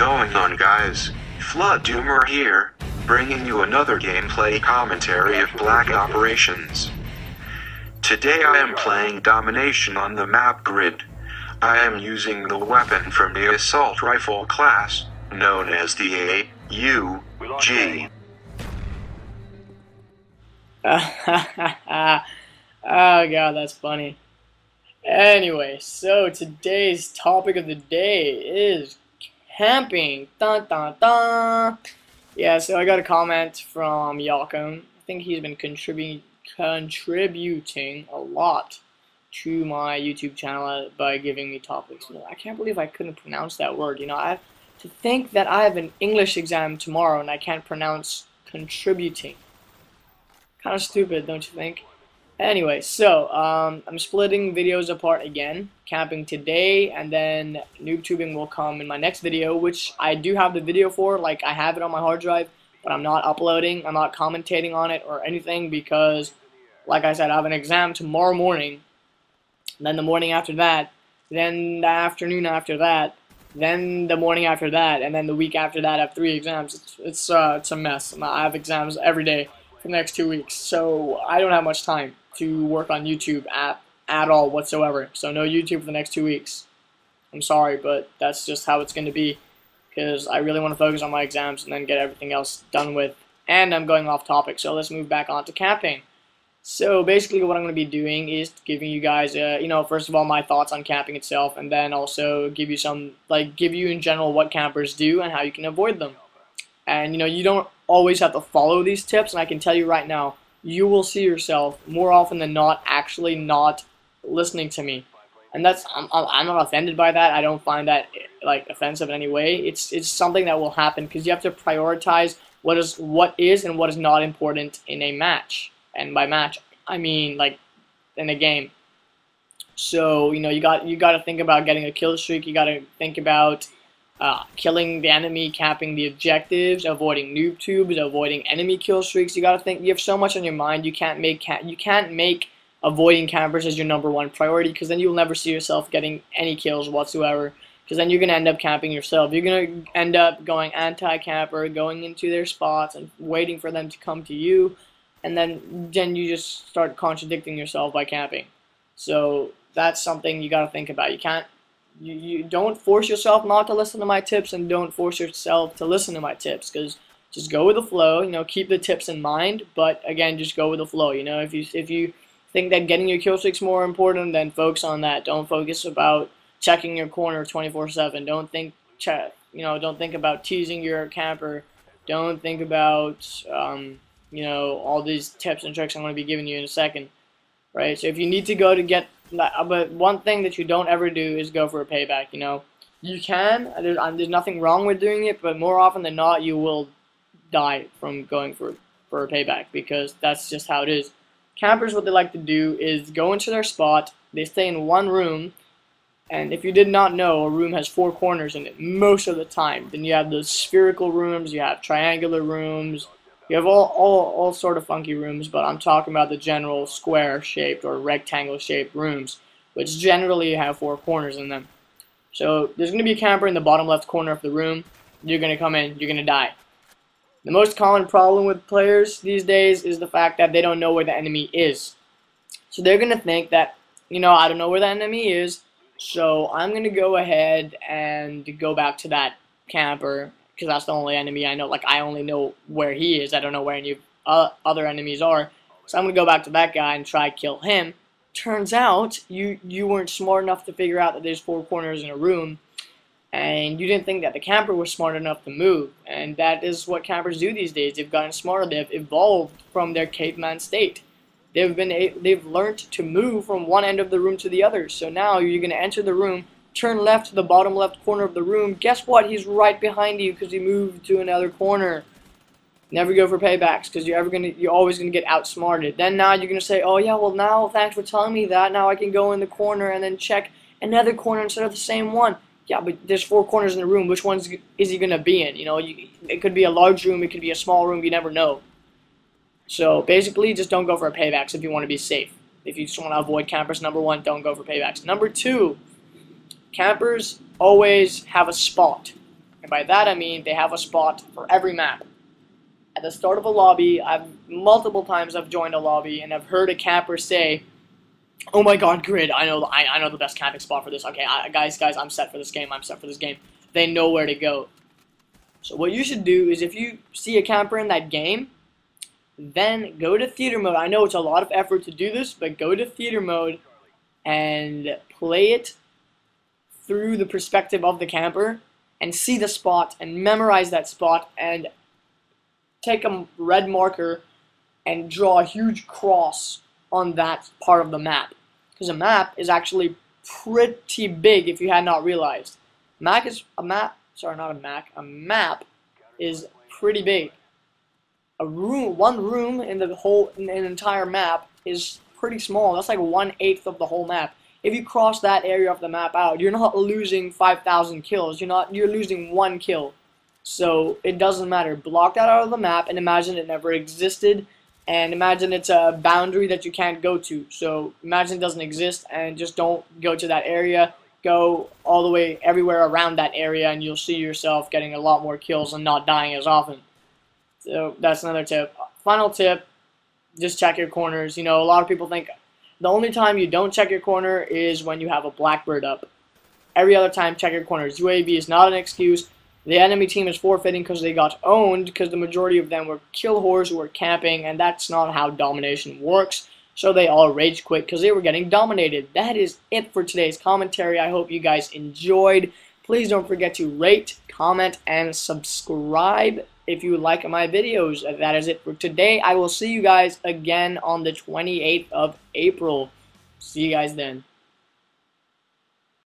going on, guys? FloodDoomer here, bringing you another gameplay commentary of Black Operations. Today I am playing Domination on the map grid. I am using the weapon from the assault rifle class, known as the AUG. Oh god, that's funny. Anyway, so today's topic of the day is camping. Dun dun dun. Yeah, so I got a comment from Yalcom. I think he's been contributing a lot to my YouTube channel by giving me topics. You know, I can't believe I couldn't pronounce that word. You know, I have to think that I have an English exam tomorrow and I can't pronounce contributing. Kind of stupid, don't you think? Anyway, so I'm splitting videos apart again. Camping today, and then noob tubing will come in my next video, which I do have the video for. Like, I have it on my hard drive, but I'm not uploading. I'm not commentating on it or anything because, like I said, I have an exam tomorrow morning. Then the morning after that, then the afternoon after that, then the morning after that, and then the week after that I have 3 exams. It's a mess. I have exams every day for the next 2 weeks, so I don't have much time to work on YouTube at all whatsoever. So no YouTube for the next 2 weeks. I'm sorry, but that's just how it's going to be, because I really want to focus on my exams and then get everything else done with. And I'm going off topic, so let's move back on to camping. So basically what I'm going to be doing is giving you guys, you know, first of all my thoughts on camping itself, and then also give you in general what campers do and how you can avoid them. And you know, you don't always have to follow these tips, and I can tell you right now, you will see yourself more often than not actually not listening to me. And that's, I'm not offended by that. I don't find that like offensive in any way. It's something that will happen because you have to prioritize what is and what is not important in a match. And by match, I mean like in a game. So you know, you got to think about getting a kill streak. You got to think about killing the enemy, capping the objectives, avoiding noob tubes, avoiding enemy kill streaks. You got to think. You have so much on your mind. You can't make avoiding campers as your #1 priority, because then you'll never see yourself getting any kills whatsoever. Because then you're gonna end up camping yourself. You're gonna end up going anti-camper, going into their spots and waiting for them to come to you, and then you just start contradicting yourself by camping. So that's something you got to think about. You don't force yourself not to listen to my tips, and don't force yourself to listen to my tips, because just go with the flow. You know, keep the tips in mind, but again, just go with the flow. You know, if you think that getting your kill streaks more important, then focus on that. Don't focus about checking your corner 24/7. Don't think about teasing your camper. Don't think about you know, all these tips and tricks I'm going to be giving you in a second, right? So if you need to go to get, but one thing that you don't ever do is go for a payback. You know, you can. There's nothing wrong with doing it, but more often than not, you will die from going for a payback, because that's just how it is. Campers, what they like to do is go into their spot. They stay in one room, and if you did not know, a room has 4 corners in it most of the time. Then you have those spherical rooms, you have triangular rooms. You have all sort of funky rooms, but I'm talking about the general square-shaped or rectangle-shaped rooms, which generally have 4 corners in them. So there's going to be a camper in the bottom left corner of the room. You're going to come in, you're going to die. The most common problem with players these days is the fact that they don't know where the enemy is. So they're going to think that, you know, I don't know where the enemy is, so I'm going to go ahead and go back to that camper, because that's the only enemy I know. Like, I only know where he is. I don't know where any other enemies are. So I'm going to go back to that guy and try to kill him. Turns out, you weren't smart enough to figure out that there's 4 corners in a room, and you didn't think that the camper was smart enough to move. And that is what campers do these days. They've gotten smarter. They've evolved from their caveman state. They've learned to move from one end of the room to the other. So now you're going to enter the room, turn left to the bottom left corner of the room. Guess what? He's right behind you because he moved to another corner. Never go for paybacks, because you're always gonna get outsmarted. Then now you're gonna say, oh yeah, well now thanks for telling me that. Now I can go in the corner and then check another corner instead of the same one. Yeah, but there's 4 corners in the room. Which ones is he gonna be in? You know, it could be a large room, it could be a small room. You never know. So basically, just don't go for paybacks if you want to be safe. If you just want to avoid campers, #1, don't go for paybacks. #2. Campers always have a spot. And by that I mean they have a spot for every map. At the start of a lobby, multiple times I've joined a lobby and I've heard a camper say, "Oh my God, Grid! I know the best camping spot for this. Okay, guys, I'm set for this game. I'm set for this game." They know where to go. So what you should do is if you see a camper in that game, then go to theater mode. I know it's a lot of effort to do this, but go to theater mode and play it through the perspective of the camper and see the spot and memorize that spot and take a red marker and draw a huge cross on that part of the map. Because a map is actually pretty big if you had not realized. A map is pretty big. One room in an entire map is pretty small. That's like 1/8 of the whole map. If you cross that area of the map out, you're not losing 5,000 kills. You're losing 1 kill. So it doesn't matter. Block that out of the map and imagine it never existed. And imagine it's a boundary that you can't go to. So imagine it doesn't exist and just don't go to that area. Go all the way everywhere around that area and you'll see yourself getting a lot more kills and not dying as often. So that's another tip. Final tip, just check your corners. You know, a lot of people think the only time you don't check your corner is when you have a blackbird up. Every other time, check your corners. UAV is not an excuse. The enemy team is forfeiting because they got owned because the majority of them were kill whores who were camping, and that's not how domination works. So they all rage quit because they were getting dominated. That is it for today's commentary. I hope you guys enjoyed. Please don't forget to rate, comment, and subscribe if you like my videos. That is it for today. I will see you guys again on the 28th of April. See you guys then.